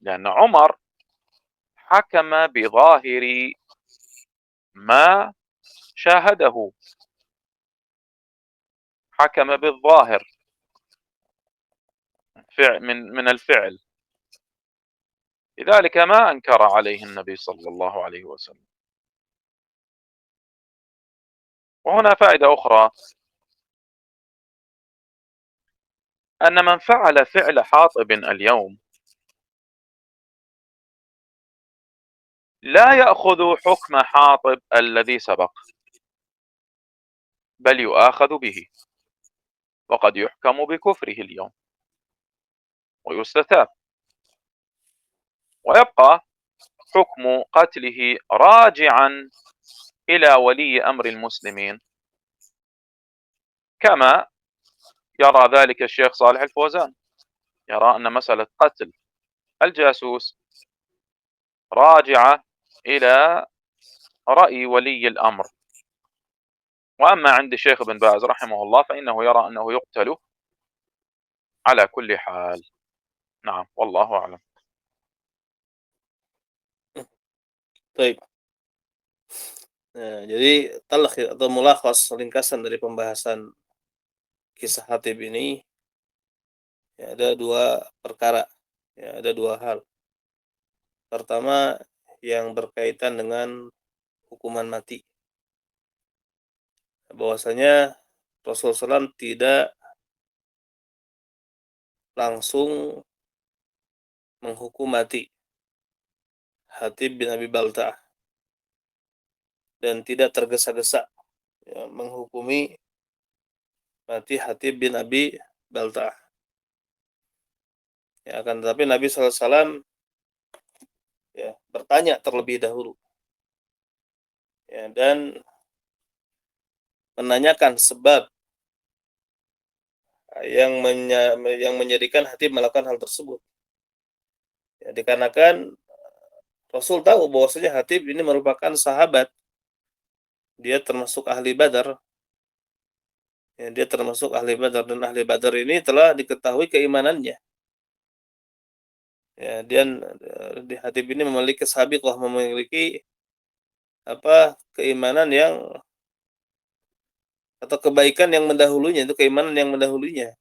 لأن عمر حكم بظاهر ما شاهده، حكم بالظاهر من الفعل، لذلك ما أنكر عليه النبي صلى الله عليه وسلم. وهنا فائدة أخرى، أن من فعل فعل حاطب اليوم لا يأخذ حكم حاطب الذي سبق، بل يؤاخذ به، وقد يحكم بكفره اليوم ويستتاب، ويبقى حكم قتله راجعا إلى ولي أمر المسلمين، كما يرى ذلك الشيخ صالح الفوزان، يرى أن مسألة قتل الجاسوس راجعة إلى رأي ولي الأمر. وأما عند الشيخ ابن باز رحمه الله فإنه يرى أنه يقتل على كل حال. نعم، والله أعلم.
Baik. Nah, jadi talakh atau mulakhas ringkasan dari pembahasan kisah Hatib ini, ya, ada dua perkara, ya, ada dua hal. Pertama yang berkaitan dengan hukuman mati, bahwasanya Rasulullah SAW tidak langsung menghukum mati Hatib bin Abi Balta'ah dan tidak tergesa-gesa, ya, menghukumi mati Hatib bin Abi Balta'ah. Ya, akan tetapi Nabi SAW, ya, bertanya terlebih dahulu, ya, dan menanyakan sebab yang menjadikan Hatib melakukan hal tersebut. Ya, dikarenakan Rasul tahu bahwasanya Hatib ini merupakan sahabat, dia termasuk ahli Badar. Ya, dia termasuk ahli Badar, dan ahli Badar ini telah diketahui keimanannya. Ya, dan di Hatib ini memiliki sabiqah, memiliki keimanan yang atau kebaikan yang mendahulunya, itu keimanan yang mendahulunya.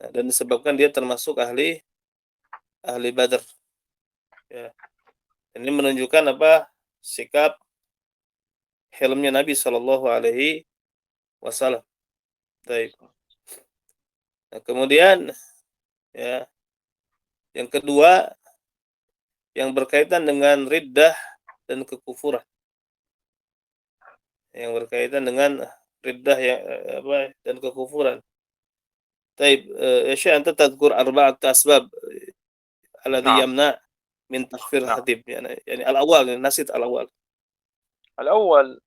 Nah, dan disebabkan dia termasuk ahli Badar. Ya. Ini menunjukkan sikap helmnya Nabi Shallallahu Alaihi Wasallam. Baik. Nah, kemudian, ya, yang kedua yang berkaitan dengan riddah dan kekufuran. Yang berkaitan dengan riddah dan kekufuran. طيب يا شيخ أنت تذكر 4 أسباب الذي
نعم
يمنع من تكفير
نعم.
الخطيب، يعني الأول، نسيت الأول.
الأول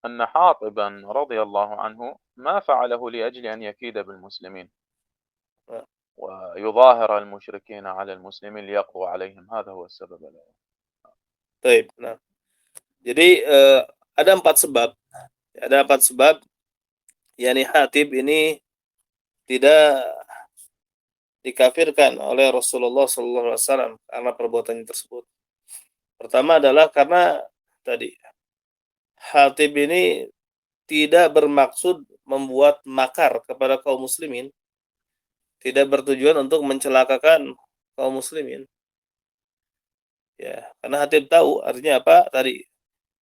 أن حاطبا رضي الله عنه ما فعله لأجل أن يكيد بالمسلمين
آه،
ويظاهر المشركين على المسلمين ليقضوا عليهم، هذا هو السبب الأول.
طيب. Nah, jadi ada 4 sebab. Ada 4 sebab, yakni Hatib ini tidak dikafirkan oleh Rasulullah SAW karena perbuatannya tersebut. Pertama adalah karena tadi Hatib ini tidak bermaksud membuat makar kepada kaum muslimin, tidak bertujuan untuk mencelakakan kaum muslimin. Ya, karena Hatib tahu artinya apa tadi,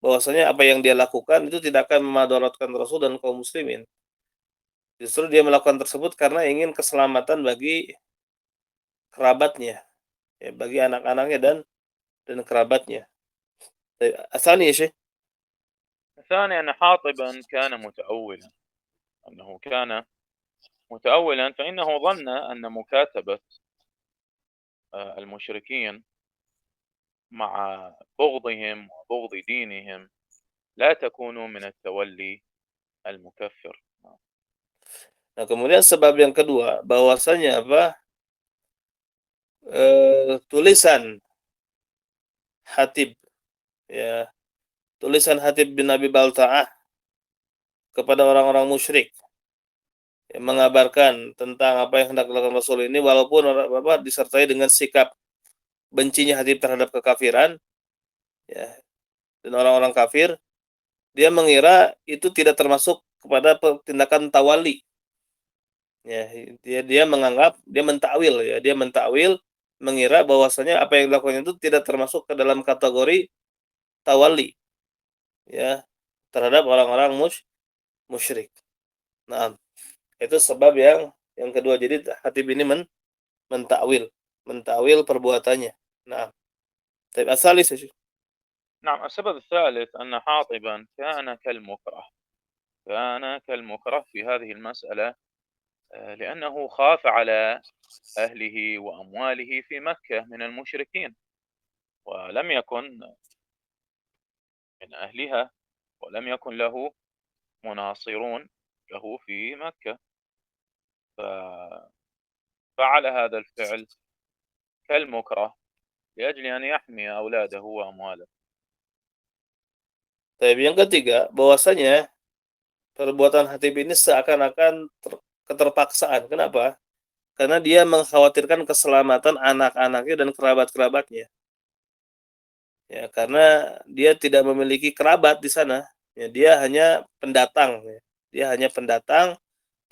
bahwasanya apa yang dia lakukan itu tidak akan memadaratkan Rasul dan kaum muslimin. Justru dia melakukan tersebut karena ingin keselamatan bagi kerabatnya, ya, bagi anak-anaknya dan kerabatnya. Asani ya Syekh.
ثانيا أن حاطبا كان متأولا، أنه كان متأولا فإنه ظن أن مكاتبة المشركين مع بغضهم وبغض دينهم لا تكون من التولي المكفر.
Nah, kemudian sebab yang kedua, bahwasanya apa? Tulisan Hatib, ya, tulisan Hatib bin Abi Balta'ah kepada orang-orang musyrik, yang mengabarkan tentang apa yang hendak dilakukan Rasul ini, walaupun disertai dengan sikap bencinya Hatib terhadap kekafiran, ya, dan orang-orang kafir, dia mengira itu tidak termasuk kepada tindakan tawali. Ya, dia menganggap, dia mentakwil, ya, dia mentakwil mengira bahwasanya apa yang dilakukan itu tidak termasuk ke dalam kategori tawali, ya, terhadap orang-orang musyrik. Nah, itu sebab yang kedua. Jadi Hatib ini mentakwil, mentakwil perbuatannya. Nah, tapi asal sih.
نعم. السبب الثالث أن حاطبا كان كالمكره في هذه المسألة، لأنه خاف على أهله وأمواله في مكة من المشركين، ولم يكن من أهلها، ولم يكن له مناصرون له في مكة، ففعل هذا الفعل كالمكره لأجل أن يحمي أولاده وأمواله.
Tapi yang ketiga, bahwasanya perbuatan Hatib ini seakan-akan keterpaksaan. Kenapa? Karena dia mengkhawatirkan keselamatan anak-anaknya dan kerabat-kerabatnya. Ya, karena dia tidak memiliki kerabat di sana. Ya, dia hanya pendatang. Ya. Dia hanya pendatang,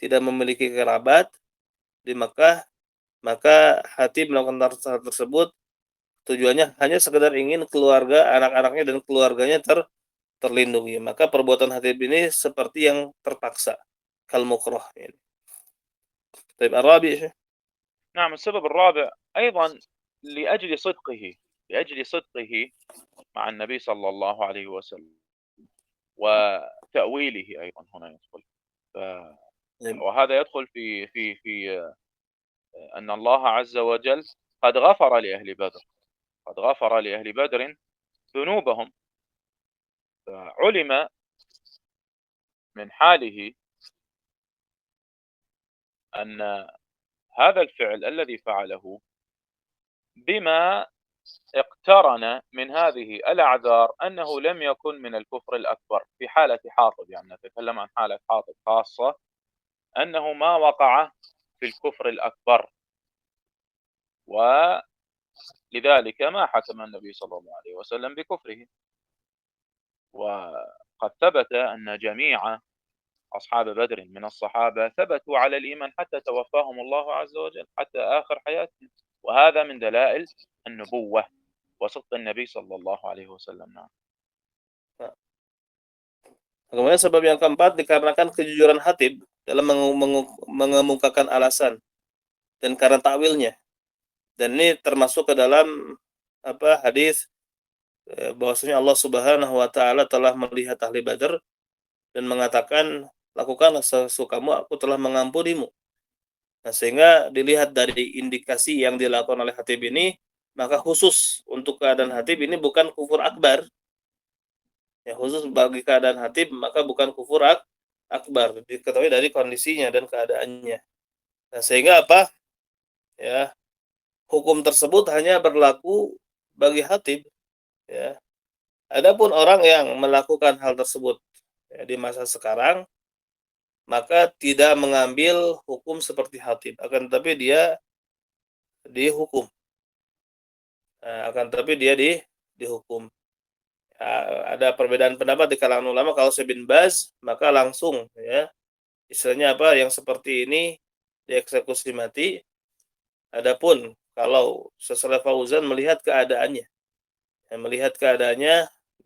tidak memiliki kerabat di Makkah. Maka Hatib melakukan hal tersebut tujuannya hanya sekedar ingin keluarga, anak-anaknya dan keluarganya terlindungi. Maka perbuatan Hatib ini seperti yang terpaksa. Kal mukrah. Ya. طيب الرابع.
نعم. السبب الرابع أيضا لأجل صدقه مع النبي صلى الله عليه وسلم وتأويله أيضا هنا يدخل. وهذا يدخل في أن الله عز وجل قد غفر لأهل بدر، قد غفر لأهل بدر ذنوبهم، فعلم من حاله أن هذا الفعل الذي فعله بما اقترن من هذه الأعذار أنه لم يكن من الكفر الأكبر في حالة حاطب، يعني نتكلم عن حالة حاطب خاصة، أنه ما وقع في الكفر الأكبر، ولذلك ما حكم النبي صلى الله عليه وسلم بكفره. وقد ثبت أن جميع أصحاب بدر من الصحابة ثبتوا على الإيمان حتى توفاهم الله عز وجل، حتى آخر حياتهم، وهذا من دلائل النبوة وصدق النبي صلى الله عليه وسلم. نعم.
Kemudian sebab yang keempat, dikarenakan kejujuran Hatib dalam mengemukakan alasan dan karena takwilnya. Dan ini termasuk ke dalam hadis bahwasanya Allah Subhanahu wa taala telah melihat ahli Badar dan mengatakan, lakukanlah sesukamu, aku telah mengampunimu. Nah, sehingga dilihat dari indikasi yang dilakukan oleh khatib ini, maka khusus untuk keadaan khatib ini bukan kufur akbar. Ya, khusus bagi keadaan khatib maka bukan kufur akbar, diketahui dari kondisinya dan keadaannya. Nah, sehingga apa? Ya, hukum tersebut hanya berlaku bagi khatib, ya. Adapun orang yang melakukan hal tersebut ya, di masa sekarang, maka tidak mengambil hukum seperti khatib, akan tetapi dia dihukum. Akan tetapi dia dihukum. Ada perbedaan pendapat di kalangan ulama. Kalau Syekh bin Baz maka langsung, ya, istilahnya apa, yang seperti ini dieksekusi mati. Adapun kalau Syekh Fauzan melihat keadaannya,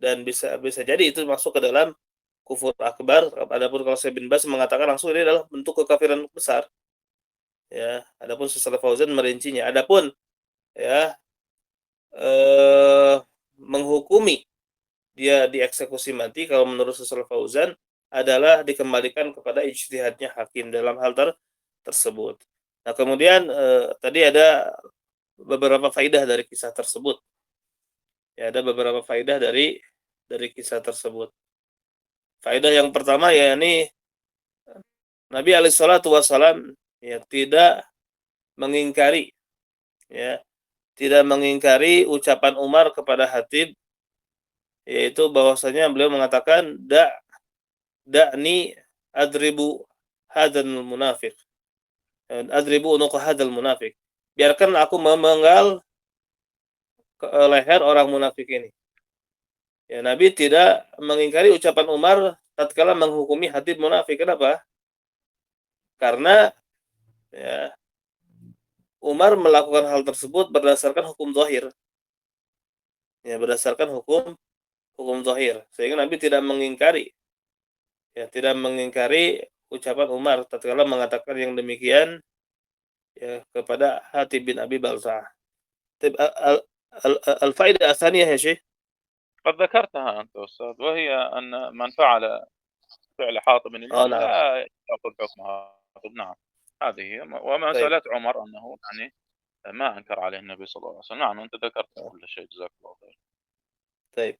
dan bisa jadi itu masuk ke dalam kufur akbar. Adapun kalau Syekh bin Baz mengatakan langsung ini adalah bentuk kekafiran besar. Ya, adapun Syekh Fauzan merincinya. Adapun ya menghukumi dia dieksekusi mati kalau menurut Syekh Fauzan adalah dikembalikan kepada ijtihadnya hakim dalam hal tersebut. Nah, kemudian tadi ada beberapa faidah dari kisah tersebut. Ya, ada beberapa faidah dari kisah tersebut. Faidah yang pertama yakni Nabi alaihissalatu wassalam ya tidak mengingkari, ya, tidak mengingkari ucapan Umar kepada Hatib, yaitu bahwasanya beliau mengatakan da'ni adribu hadzal munafik, adribu unuq hadzal munafik, biarkan aku memenggal leher orang munafik ini. Ya, Nabi tidak mengingkari ucapan Umar tatkala menghukumi Hatib munafik. Kenapa? Karena ya, Umar melakukan hal tersebut berdasarkan hukum zahir. Ya, berdasarkan hukum zahir. Sehingga Nabi tidak mengingkari, ya, tidak mengingkari ucapan Umar tatkala mengatakan yang demikian, ya, kepada Hatib bin Abi Balsa'ah. Al-faidah الثانية يا شيخ.
قد ذكرتها أنت أستاذ، وهي أن من فعل فعل حاطب اليماني
نعم.
لا يأخذ حكم حاطب. نعم، هذه هي.
طيب.
ومسألة عمر أنه يعني ما أنكر عليه النبي صلى الله عليه وسلم. نعم، أنت ذكرت كل شيء، جزاك الله خير.
طيب.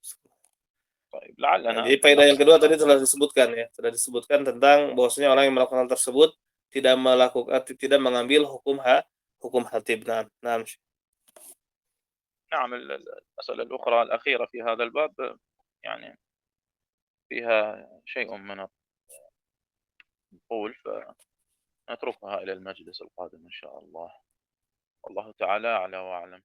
طيب،
Nah,
لعلنا
jadi faedah yang
نقف
kedua
هنا.
tadi telah disebutkan, ya, telah disebutkan tentang bahwasanya orang yang melakukan hal tersebut tidak mengambil hukum khatib. Nah,
نعم، المسألة الأخرى الأخيرة في هذا الباب يعني فيها شيء من الطول، فنتركها إلى المجلس القادم إن شاء الله. والله تعالى أعلى وأعلم.